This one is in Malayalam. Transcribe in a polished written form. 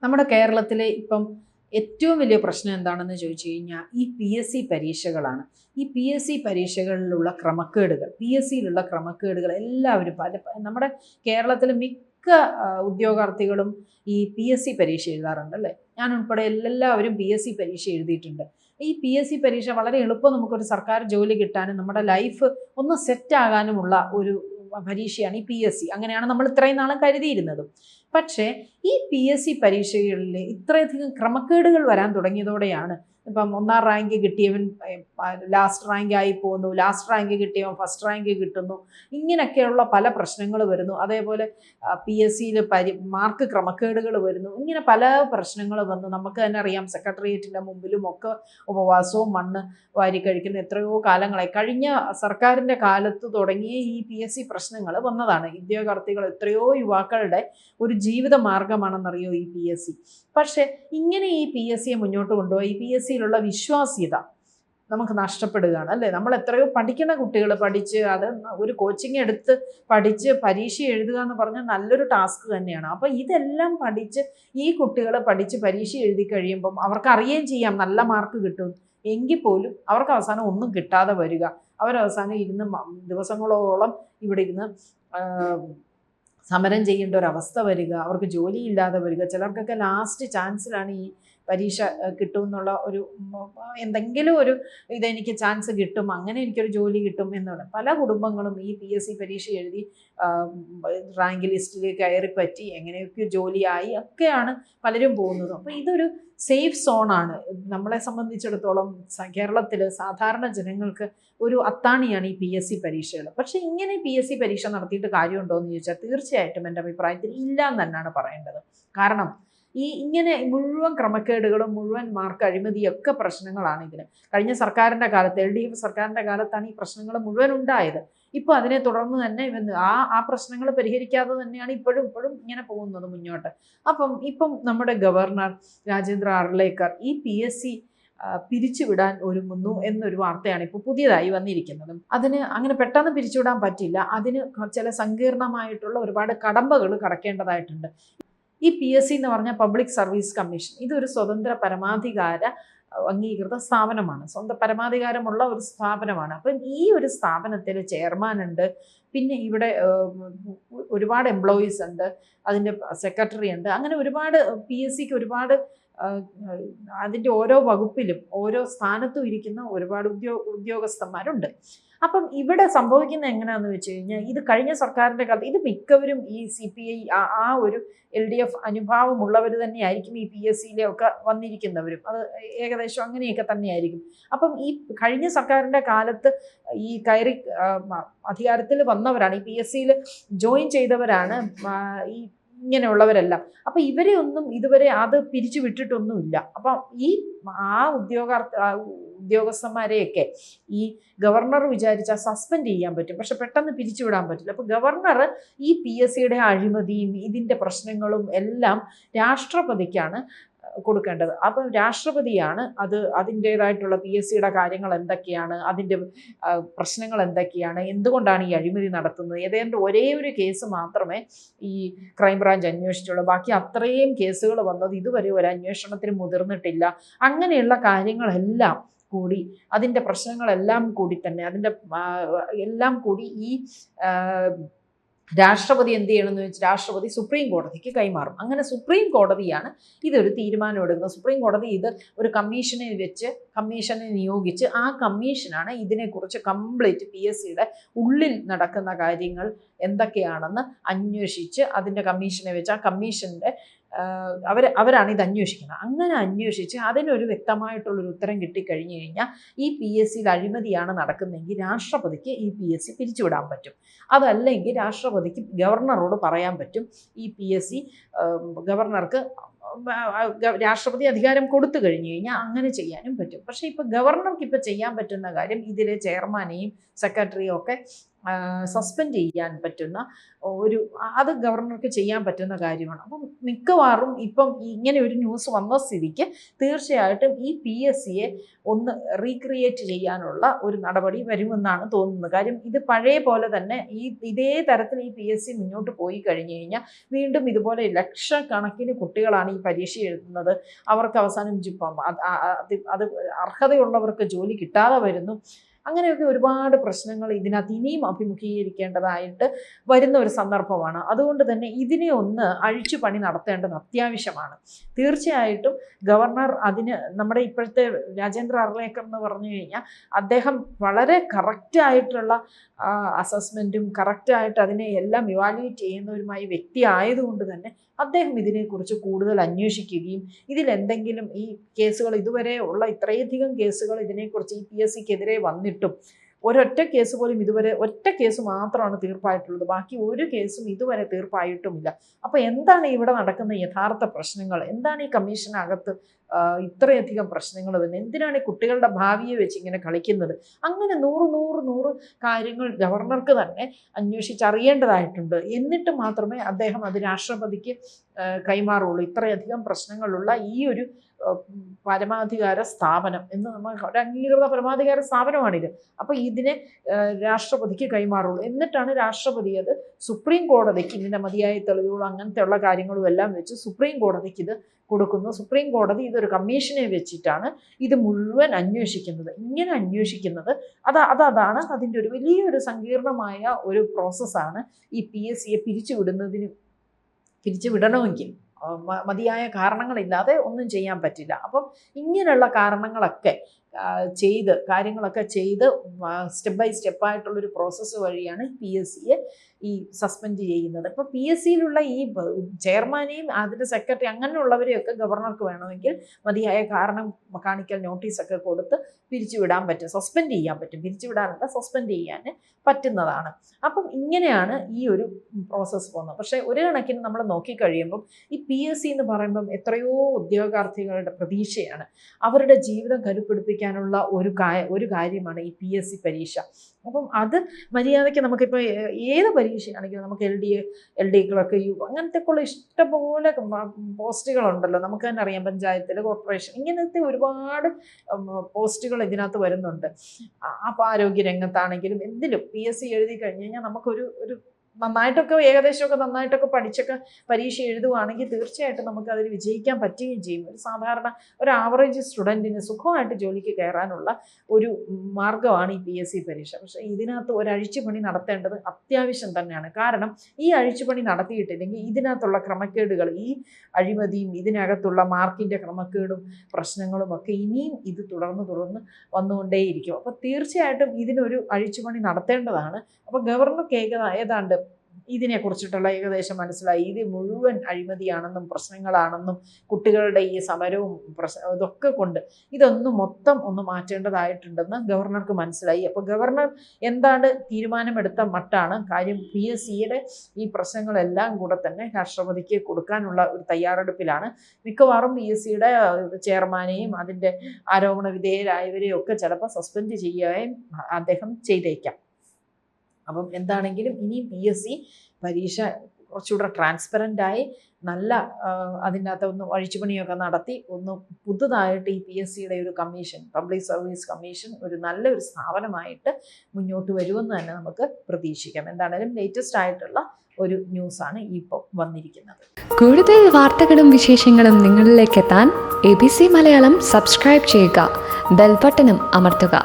നമ്മുടെ കേരളത്തിലെ ഇപ്പം ഏറ്റവും വലിയ പ്രശ്നം എന്താണെന്ന് ചോദിച്ചു കഴിഞ്ഞാൽ ഈ പി എസ് സി പരീക്ഷകളാണ്. ഈ പി എസ് സി പരീക്ഷകളിലുള്ള ക്രമക്കേടുകൾ, പി എസ് സിയിലുള്ള ക്രമക്കേടുകൾ എല്ലാവരും നമ്മുടെ കേരളത്തിലെ മിക്ക ഉദ്യോഗാർത്ഥികളും ഈ പി എസ് സി പരീക്ഷ എഴുതാറുണ്ട് അല്ലേ. ഞാൻ ഉൾപ്പെടെ എല്ലാവരും പി എസ് സി പരീക്ഷ എഴുതിയിട്ടുണ്ട്. ഈ പി എസ് സി പരീക്ഷ വളരെ എളുപ്പം നമുക്കൊരു സർക്കാർ ജോലി കിട്ടാനും നമ്മുടെ ലൈഫ് ഒന്ന് സെറ്റ് ആകാനുമുള്ള ഒരു പരീക്ഷയാണ് ഈ പി എസ് സി. അങ്ങനെയാണ് നമ്മൾ ഇത്രയും നാളും കരുതിയിരുന്നതും. പക്ഷേ ഈ പി എസ് സി പരീക്ഷകളിൽ ഇത്രയധികം ക്രമക്കേടുകൾ വരാൻ തുടങ്ങിയതോടെയാണ് ഇപ്പം 1ാം റാങ്ക് കിട്ടിയവൻ ലാസ്റ്റ് റാങ്ക് ആയി പോകുന്നു, ലാസ്റ്റ് റാങ്ക് കിട്ടിയവൻ ഫസ്റ്റ് റാങ്ക് കിട്ടുന്നു, ഇങ്ങനെയൊക്കെയുള്ള പല പ്രശ്നങ്ങൾ വരുന്നു. അതേപോലെ പി എസ് സിയിൽ മാർക്ക് ക്രമക്കേടുകൾ വരുന്നു. ഇങ്ങനെ പല പ്രശ്നങ്ങൾ വന്നു. നമുക്ക് തന്നെ അറിയാം, സെക്രട്ടേറിയറ്റിൻ്റെ മുമ്പിലും ഒക്കെ ഉപവാസവും മണ്ണ് വാരി കഴിക്കുന്ന എത്രയോ കാലങ്ങളായി. കഴിഞ്ഞ സർക്കാരിൻ്റെ കാലത്ത് തുടങ്ങിയ ഈ പി എസ് സി പ്രശ്നങ്ങൾ വന്നതാണ്. ഉദ്യോഗാർത്ഥികൾ എത്രയോ യുവാക്കളുടെ ഒരു ജീവിത മാർഗമാണെന്നറിയോ ഈ പി എസ് സി. പക്ഷേ ഇങ്ങനെ ഈ പി എസ് സിയെ മുന്നോട്ട് കൊണ്ടുപോയി ഈ പി എസ് സിയിലുള്ള വിശ്വാസ്യത നമുക്ക് നഷ്ടപ്പെടുകയാണ് അല്ലേ. നമ്മൾ എത്രയോ പഠിക്കുന്ന കുട്ടികൾ പഠിച്ച് അത് ഒരു കോച്ചിങ് എടുത്ത് പഠിച്ച് പരീക്ഷ എഴുതുക എന്ന് പറഞ്ഞാൽ നല്ലൊരു ടാസ്ക് തന്നെയാണ്. അപ്പോൾ ഇതെല്ലാം പഠിച്ച് ഈ കുട്ടികൾ പഠിച്ച് പരീക്ഷ എഴുതി കഴിയുമ്പം അവർക്ക് അറിയുകയും ചെയ്യാം നല്ല മാർക്ക് കിട്ടും. എങ്കിൽ പോലും അവർക്ക് അവസാനം ഒന്നും കിട്ടാതെ വരിക, അവരവസാനം ഇരുന്ന് ദിവസങ്ങളോളം ഇവിടെ ഇരുന്ന് സമരം ചെയ്യേണ്ട ഒരവസ്ഥ വരിക, അവർക്ക് ജോലിയില്ലാതെ വരിക. ചിലർക്കൊക്കെ ലാസ്റ്റ് ചാൻസിലാണ് ഈ പരീക്ഷ കിട്ടുമെന്നുള്ള ഒരു എന്തെങ്കിലും ഒരു ഇതെനിക്ക് ചാൻസ് കിട്ടും, അങ്ങനെ എനിക്കൊരു ജോലി കിട്ടും എന്നാണ്. പല കുടുംബങ്ങളും ഈ പി എസ് സി പരീക്ഷ എഴുതി റാങ്ക് ലിസ്റ്റിൽ കയറിപ്പറ്റി എങ്ങനെയൊക്കെ ജോലിയായി ഒക്കെയാണ് പലരും പോകുന്നത്. അപ്പോൾ ഇതൊരു സേഫ് സോണാണ്. നമ്മളെ സംബന്ധിച്ചിടത്തോളം കേരളത്തിൽ സാധാരണ ജനങ്ങൾക്ക് ഒരു അത്താണിയാണ് ഈ പി എസ് സി പരീക്ഷകൾ. പക്ഷേ ഇങ്ങനെ പി എസ് സി പരീക്ഷ നടത്തിയിട്ട് കാര്യമുണ്ടോ എന്ന് ചോദിച്ചാൽ തീർച്ചയായിട്ടും എൻ്റെ അഭിപ്രായത്തിൽ ഇല്ല എന്ന് തന്നെയാണ് പറയേണ്ടത്. കാരണം ഇങ്ങനെ മുഴുവൻ ക്രമക്കേടുകളും മുഴുവൻ മാർക്ക് അഴിമതിയൊക്കെ പ്രശ്നങ്ങളാണ് ഇതിന്. കഴിഞ്ഞ സർക്കാരിൻ്റെ കാലത്ത് LDF സർക്കാരിൻ്റെ കാലത്താണ് ഈ പ്രശ്നങ്ങൾ മുഴുവൻ ഉണ്ടായത്. ഇപ്പോൾ അതിനെ തുടർന്ന് തന്നെ ആ പ്രശ്നങ്ങൾ പരിഹരിക്കാതെ തന്നെയാണ് ഇപ്പോഴും ഇങ്ങനെ പോകുന്നത് മുന്നോട്ട്. ഇപ്പം നമ്മുടെ ഗവർണർ രാജേന്ദ്ര അർലേക്കർ ഈ പി എസ് സി പിരിച്ചുവിടാൻ ഒരുങ്ങുന്നു എന്നൊരു വാർത്തയാണ് ഇപ്പോൾ പുതിയതായി വന്നിരിക്കുന്നത്. അതിന് അങ്ങനെ പെട്ടെന്ന് പിരിച്ചുവിടാൻ പറ്റില്ല. അതിന് ചില സങ്കീർണമായിട്ടുള്ള ഒരുപാട് കടമ്പകൾ കടക്കേണ്ടതായിട്ടുണ്ട്. ഈ പി എസ് സി എന്ന് പറഞ്ഞാൽ പബ്ലിക് സർവീസ് കമ്മീഷൻ, ഇതൊരു സ്വതന്ത്ര പരമാധികാര അംഗീകൃത സ്ഥാപനമാണ്, സ്വന്തം പരമാധികാരമുള്ള ഒരു സ്ഥാപനമാണ്. അപ്പം ഈ ഒരു സ്ഥാപനത്തിൽ ചെയർമാൻ ഉണ്ട്, പിന്നെ ഇവിടെ ഒരുപാട് എംപ്ലോയീസ് ഉണ്ട്, അതിൻ്റെ സെക്രട്ടറി ഉണ്ട്, അങ്ങനെ ഒരുപാട് പി എസ് സിക്ക് ഒരുപാട് അതിൻ്റെ ഓരോ വകുപ്പിലും ഓരോ സ്ഥാനത്തും ഇരിക്കുന്ന ഒരുപാട് ഉദ്യോഗസ്ഥന്മാരുണ്ട്. അപ്പം ഇവിടെ സംഭവിക്കുന്നത് എങ്ങനെയാണെന്ന് വെച്ച് കഴിഞ്ഞാൽ, ഇത് കഴിഞ്ഞ സർക്കാരിൻ്റെ കാലത്ത് ഇത് മിക്കവരും ഈ CPI ആ ഒരു LDF അനുഭാവമുള്ളവർ തന്നെയായിരിക്കും ഈ പി എസ് സിയിലൊക്കെ വന്നിരിക്കുന്നവരും. അത് ഏകദേശം അങ്ങനെയൊക്കെ തന്നെയായിരിക്കും. അപ്പം ഈ കഴിഞ്ഞ സർക്കാരിൻ്റെ കാലത്ത് ഈ കയറി അധികാരത്തിൽ വന്നവരാണ്, ഈ പി എസ് സിയിൽ ജോയിൻ ചെയ്തവരാണ് ഈ ഇങ്ങനെയുള്ളവരെല്ലാം. അപ്പം ഇവരെ ഒന്നും ഇതുവരെ അത് പിരിച്ചു വിട്ടിട്ടൊന്നുമില്ല. അപ്പം ആ ഉദ്യോഗസ്ഥന്മാരെയൊക്കെ ഈ ഗവർണർ വിചാരിച്ചാൽ സസ്പെൻഡ് ചെയ്യാൻ പറ്റും, പക്ഷെ പെട്ടെന്ന് പിരിച്ചുവിടാൻ പറ്റില്ല. അപ്പോൾ ഗവർണർ ഈ പി എസ് സിയുടെ അഴിമതിയും ഇതിൻ്റെ പ്രശ്നങ്ങളും എല്ലാം രാഷ്ട്രപതിക്കാണ് കൊടുക്കേണ്ടത്. അപ്പം രാഷ്ട്രപതിയാണ് അതിൻ്റേതായിട്ടുള്ള പി എസ് സിയുടെ കാര്യങ്ങൾ എന്തൊക്കെയാണ്, അതിൻ്റെ പ്രശ്നങ്ങൾ എന്തൊക്കെയാണ്, എന്തുകൊണ്ടാണ് ഈ അഴിമതി നടത്തുന്നത്, ഏതാണ്ട് ഒരേ ഒരു കേസ് മാത്രമേ ഈ ക്രൈംബ്രാഞ്ച് അന്വേഷിച്ചുള്ളൂ. ബാക്കി അത്രയും കേസുകൾ വന്നത് ഇതുവരെ ഒരു അന്വേഷണത്തിന് മുതിർന്നിട്ടില്ല. അങ്ങനെയുള്ള കാര്യങ്ങളെല്ലാം കൂടി, അതിൻ്റെ പ്രശ്നങ്ങളെല്ലാം കൂടി തന്നെ എല്ലാം കൂടി ഈ രാഷ്ട്രപതി എന്ത് ചെയ്യണമെന്ന് വെച്ചാൽ രാഷ്ട്രപതി സുപ്രീം കോടതിക്ക് കൈമാറും. അങ്ങനെ സുപ്രീം കോടതിയാണ് ഇതൊരു തീരുമാനം എടുക്കുന്നത്. സുപ്രീം കോടതി ഇത് ഒരു കമ്മീഷനെ നിയോഗിച്ച് ആ കമ്മീഷനാണ് ഇതിനെക്കുറിച്ച് കംപ്ലീറ്റ് പി എസ് സിയുടെ ഉള്ളിൽ നടക്കുന്ന കാര്യങ്ങൾ എന്തൊക്കെയാണെന്ന് അന്വേഷിച്ച് അതിൻ്റെ കമ്മീഷനെ വെച്ച് ആ കമ്മീഷൻ്റെ അവരാണ് ഇത് അന്വേഷിക്കുന്നത്. അങ്ങനെ അന്വേഷിച്ച് അതിനൊരു വ്യക്തമായിട്ടുള്ളൊരു ഉത്തരം കിട്ടിക്കഴിഞ്ഞു കഴിഞ്ഞാൽ ഈ പി എസ് സിയിൽ അഴിമതിയാണ് നടക്കുന്നതെങ്കിൽ രാഷ്ട്രപതിക്ക് ഈ പി എസ് സി പിരിച്ചുവിടാൻ പറ്റും. അതല്ലെങ്കിൽ രാഷ്ട്രപതിക്ക് ഗവർണറോട് പറയാൻ പറ്റും. ഈ പി എസ് സി ഗവർണർക്ക് രാഷ്ട്രപതി അധികാരം കൊടുത്തു കഴിഞ്ഞു കഴിഞ്ഞാൽ അങ്ങനെ ചെയ്യാനും പറ്റും. പക്ഷേ ഇപ്പോൾ ഗവർണർക്ക് ഇപ്പോൾ ചെയ്യാൻ പറ്റുന്ന കാര്യം ഇതിലെ ചെയർമാനെയും സെക്രട്ടറിയും ഒക്കെ സസ്പെൻഡ് ചെയ്യാൻ പറ്റുന്ന ഒരു അത് ഗവർണർക്ക് ചെയ്യാൻ പറ്റുന്ന കാര്യമാണ്. അപ്പം മിക്കവാറും ഇപ്പം ഇങ്ങനെ ഒരു ന്യൂസ് വന്ന സ്ഥിതിക്ക് തീർച്ചയായിട്ടും ഈ PSC ഒന്ന് റീക്രിയേറ്റ് ചെയ്യാനുള്ള ഒരു നടപടി വരുമെന്നാണ് തോന്നുന്നത്. കാര്യം ഇത് പഴയ പോലെ തന്നെ ഇതേ തരത്തിൽ ഈ PSC മുന്നോട്ട് പോയി കഴിഞ്ഞു കഴിഞ്ഞാൽ വീണ്ടും ഇതുപോലെ ലക്ഷക്കണക്കിന് കുട്ടികളാണ് ഈ പരീക്ഷ എഴുതുന്നത്. അവർക്ക് അവസാനം അത് അർഹതയുള്ളവർക്ക് ജോലി കിട്ടാതെ വരുന്നു. അങ്ങനെയൊക്കെ ഒരുപാട് പ്രശ്നങ്ങൾ ഇതിനകത്ത് ഇനിയും അഭിമുഖീകരിക്കേണ്ടതായിട്ട് വരുന്ന ഒരു സന്ദർഭമാണ്. അതുകൊണ്ട് തന്നെ ഇതിനെ ഒന്ന് അഴിച്ചുപണി നടത്തേണ്ടത് അത്യാവശ്യമാണ്. തീർച്ചയായിട്ടും ഗവർണർ അതിന് നമ്മുടെ ഇപ്പോഴത്തെ രാജേന്ദ്ര അർലേക്കർ എന്ന് പറഞ്ഞു കഴിഞ്ഞാൽ അദ്ദേഹം വളരെ കറക്റ്റായിട്ടുള്ള അസസ്മെൻറ്റും കറക്റ്റായിട്ട് അതിനെ എല്ലാം ഇവാലുവേറ്റ് ചെയ്യുന്നവരുമായി വ്യക്തി ആയതുകൊണ്ട് തന്നെ അദ്ദേഹം ഇതിനെക്കുറിച്ച് കൂടുതൽ അന്വേഷിക്കുകയും ഇതിലെന്തെങ്കിലും ഈ കേസുകൾ ഇതുവരെ ഉള്ള ഇത്രയധികം കേസുകൾ ഇതിനെക്കുറിച്ച് ഈ PSCക്കെതിരെ വന്നിട്ടും ഒരൊറ്റ കേസ് പോലും ഇതുവരെ ഒറ്റ കേസ് മാത്രമാണ് തീർപ്പായിട്ടുള്ളത്. ബാക്കി ഒരു കേസും ഇതുവരെ തീർപ്പായിട്ടുമില്ല. അപ്പോൾ എന്താണ് ഇവിടെ നടക്കുന്ന യഥാർത്ഥ പ്രശ്നങ്ങൾ? എന്താണ് ഈ കമ്മീഷനകത്ത് ഇത്രയധികം പ്രശ്നങ്ങൾ വരുന്നത്? എന്തിനാണ് ഈ കുട്ടികളുടെ ഭാവിയെ വെച്ച് ഇങ്ങനെ കളിക്കുന്നത്? അങ്ങനെ നൂറ് കാര്യങ്ങൾ ഗവർണർക്ക് തന്നെ അന്വേഷിച്ചറിയേണ്ടതായിട്ടുണ്ട്. എന്നിട്ട് മാത്രമേ അദ്ദേഹം അത് രാഷ്ട്രപതിക്ക് കൈമാറുള്ളൂ. ഇത്രയധികം പ്രശ്നങ്ങളുള്ള ഈ ഒരു പരമാധികാര സ്ഥാപനം എന്ന് നമ്മൾ ഒരു അംഗീകൃത പരമാധികാര സ്ഥാപനമാണിത്. അപ്പോൾ ഇതിനെ രാഷ്ട്രപതിക്ക് കൈമാറുള്ളൂ. എന്നിട്ടാണ് രാഷ്ട്രപതി അത് സുപ്രീം കോടതിക്ക് ഇതിൻ്റെ മതിയായ തെളിവുകളും അങ്ങനത്തെ ഉള്ള കാര്യങ്ങളും എല്ലാം വെച്ച് സുപ്രീം കോടതിക്ക് ഇത് കൊടുക്കുന്നു. സുപ്രീം കോടതി ഇതൊരു കമ്മീഷനെ വെച്ചിട്ടാണ് ഇത് മുഴുവൻ അന്വേഷിക്കുന്നത്. ഇങ്ങനെ അന്വേഷിക്കുന്നത് അതാണ് അതിൻ്റെ ഒരു വലിയൊരു സങ്കീർണമായ ഒരു പ്രോസസ്സാണ്. ഈ PSCയെ പിരിച്ചുവിടണമെങ്കിൽ മതിയായ കാരണങ്ങളില്ലാതെ ഒന്നും ചെയ്യാൻ പറ്റില്ല. അപ്പം ഇങ്ങനെയുള്ള കാര്യങ്ങളൊക്കെ ചെയ്ത് സ്റ്റെപ്പ് ബൈ സ്റ്റെപ്പായിട്ടുള്ളൊരു പ്രോസസ്സ് വഴിയാണ് PSCയെ ഈ സസ്പെൻഡ് ചെയ്യുന്നത്. ഇപ്പോൾ PSCയിലുള്ള ഈ ചെയർമാനെയും അതിൻ്റെ സെക്രട്ടറി അങ്ങനെയുള്ളവരെയൊക്കെ ഗവർണർക്ക് വേണമെങ്കിൽ മതിയായ കാരണം കാണിക്കൽ നോട്ടീസൊക്കെ കൊടുത്ത് പിരിച്ചുവിടാൻ പറ്റും, സസ്പെൻഡ് ചെയ്യാൻ പറ്റും. പിരിച്ചുവിടാനല്ല, സസ്പെൻഡ് ചെയ്യാൻ പറ്റുന്നതാണ്. അപ്പം ഇങ്ങനെയാണ് ഈ ഒരു പ്രോസസ്സ് പോകുന്നത്. പക്ഷേ ഒരു കണക്കിന് നമ്മൾ നോക്കിക്കഴിയുമ്പം ഈ PSC എന്ന് പറയുമ്പം എത്രയോ ഉദ്യോഗാർത്ഥികളുടെ പ്രതീക്ഷയാണ്. അവരുടെ ജീവിതം കരുപ്പിടിപ്പിക്കാനുള്ള ഒരു കാര്യമാണ് ഈ PSC പരീക്ഷ. അപ്പം അത് മര്യാദയ്ക്ക് നമുക്കിപ്പോൾ ഏത് പരീക്ഷയാണെങ്കിലും നമുക്ക് LD ക്ലർക്ക് അങ്ങനത്തെ ഉള്ള ഇഷ്ടംപോലെ പോസ്റ്റുകളുണ്ടല്ലോ. നമുക്ക് തന്നെ അറിയാം, പഞ്ചായത്തിൽ, കോർപ്പറേഷൻ, ഇങ്ങനത്തെ ഒരുപാട് പോസ്റ്റുകൾ ഇതിനകത്ത് വരുന്നുണ്ട്. അപ്പോൾ ആരോഗ്യ രംഗത്താണെങ്കിലും എന്തിലും PSC എഴുതി കഴിഞ്ഞ് കഴിഞ്ഞാൽ നമുക്കൊരു നന്നായിട്ടൊക്കെ ഏകദേശമൊക്കെ നന്നായിട്ടൊക്കെ പഠിച്ചൊക്കെ പരീക്ഷ എഴുതുവാണെങ്കിൽ തീർച്ചയായിട്ടും നമുക്ക് അതിൽ വിജയിക്കാൻ പറ്റുകയും ചെയ്യും. ഒരു സാധാരണ ഒരു ആവറേജ് സ്റ്റുഡൻറ്റിന് സുഖമായിട്ട് ജോലിക്ക് കയറാനുള്ള ഒരു മാർഗ്ഗമാണ് ഈ PSC പരീക്ഷ. പക്ഷേ ഇതിനകത്ത് ഒരു അഴിച്ചുപണി നടത്തേണ്ടത് അത്യാവശ്യം തന്നെയാണ്. കാരണം ഈ അഴിച്ചുപണി നടത്തിയിട്ടില്ലെങ്കിൽ ഇതിനകത്തുള്ള ക്രമക്കേടുകൾ, ഈ അഴിമതിയും ഇതിനകത്തുള്ള മാർക്കിൻ്റെ ക്രമക്കേടും പ്രശ്നങ്ങളും ഒക്കെ ഇനിയും ഇത് തുടർന്ന് വന്നുകൊണ്ടേയിരിക്കും. അപ്പോൾ തീർച്ചയായിട്ടും ഇതിനൊരു അഴിച്ചുപണി നടത്തേണ്ടതാണ്. അപ്പോൾ ഗവർണർക്ക് ഏതാണ്ട് ഇതിനെക്കുറിച്ചിട്ടുള്ള ഏകദേശം മനസ്സിലായി. ഇത് മുഴുവൻ അഴിമതിയാണെന്നും പ്രശ്നങ്ങളാണെന്നും കുട്ടികളുടെ ഈ സമരവും ഇതൊക്കെ കൊണ്ട് മൊത്തം ഒന്ന് മാറ്റേണ്ടതായിട്ടുണ്ടെന്ന് ഗവർണർക്ക് മനസ്സിലായി. അപ്പോൾ ഗവർണർ എന്താണ് തീരുമാനമെടുത്ത മട്ടാണ് കാര്യം. PSCയുടെ ഈ പ്രശ്നങ്ങളെല്ലാം കൂടെ തന്നെ രാഷ്ട്രപതിക്ക് കൊടുക്കാനുള്ള ഒരു തയ്യാറെടുപ്പിലാണ്. മിക്കവാറും PSCയുടെ ചെയർമാനെയും അതിൻ്റെ ആരോപണ വിധേയരായവരെയും ഒക്കെ ചിലപ്പോൾ സസ്പെൻഡ് ചെയ്യുകയും അദ്ദേഹം ചെയ്തേക്കാം. അപ്പം എന്താണെങ്കിലും ഇനി PSC പരീക്ഷ കുറച്ചുകൂടെ ട്രാൻസ്പെറൻ്റായി നല്ല അതിൻ്റെ അകത്ത് ഒന്ന് അഴിച്ചുപണിയൊക്കെ നടത്തി പുതുതായിട്ട് ഈ PSCയുടെ ഒരു കമ്മീഷൻ, പബ്ലിക് സർവീസ് കമ്മീഷൻ ഒരു നല്ലൊരു സ്ഥാപനമായിട്ട് മുന്നോട്ട് വരുമെന്ന് തന്നെ നമുക്ക് പ്രതീക്ഷിക്കാം. എന്താണെങ്കിലും ലേറ്റസ്റ്റ് ആയിട്ടുള്ള ഒരു ന്യൂസാണ് ഇപ്പോൾ വന്നിരിക്കുന്നത്. കൂടുതൽ വാർത്തകളും വിശേഷങ്ങളും നിങ്ങളിലേക്ക് എത്താൻ ABC മലയാളം സബ്സ്ക്രൈബ് ചെയ്യുക, ബെൽ ബട്ടണും അമർത്തുക.